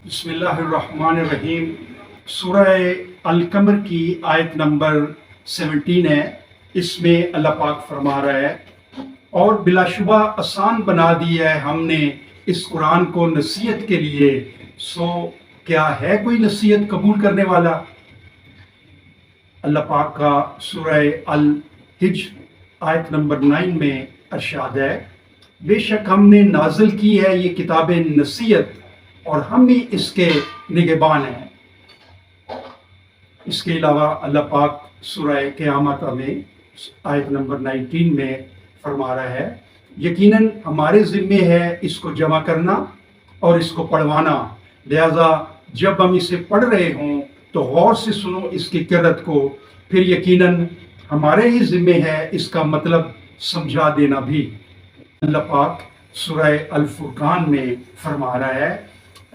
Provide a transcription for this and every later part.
بسم اللہ الرحمن الرحیم۔ سورہ القمر کی آیت نمبر 17 ہے۔ اس میں اللہ پاک فرما رہا ہے، اور بلا شبہ آسان بنا دیا ہے ہم نے اس قرآن کو نصیحت کے لیے، سو کیا ہے کوئی نصیحت قبول کرنے والا؟ اللہ پاک کا سورہ الحجر آیت نمبر 9 میں ارشاد ہے، بے شک ہم نے نازل کی ہے یہ کتاب نصیحت اور ہم ہی اس کے نگہبان ہیں۔ اس کے علاوہ اللہ پاک سورہ قیامت میں آیت نمبر 19 میں فرما رہا ہے، یقیناً ہمارے ذمے ہے اس کو جمع کرنا اور اس کو پڑھوانا، لہذا جب ہم اسے پڑھ رہے ہوں تو غور سے سنو اس کی قرت کو، پھر یقیناً ہمارے ہی ذمے ہے اس کا مطلب سمجھا دینا بھی۔ اللہ پاک سورہ الفرقان میں فرما رہا ہے،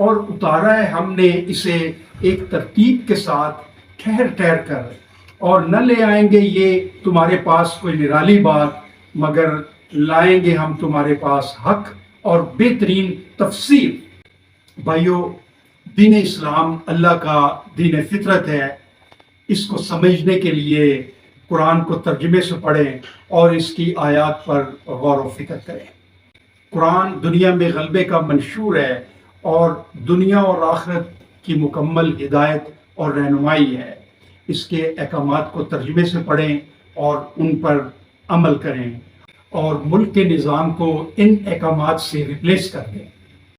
اور اتارا ہے ہم نے اسے ایک ترتیب کے ساتھ ٹھہر ٹھہر کر، اور نہ لے آئیں گے یہ تمہارے پاس کوئی نرالی بات، مگر لائیں گے ہم تمہارے پاس حق اور بہترین تفسیر۔ بھائیو، دین اسلام اللہ کا دین فطرت ہے۔ اس کو سمجھنے کے لیے قرآن کو ترجمے سے پڑھیں اور اس کی آیات پر غور و فکر کریں۔ قرآن دنیا میں غلبے کا منشور ہے اور دنیا اور آخرت کی مکمل ہدایت اور رہنمائی ہے۔ اس کے احکامات کو ترجمے سے پڑھیں اور ان پر عمل کریں، اور ملک کے نظام کو ان احکامات سے ریپلیس کر دیں۔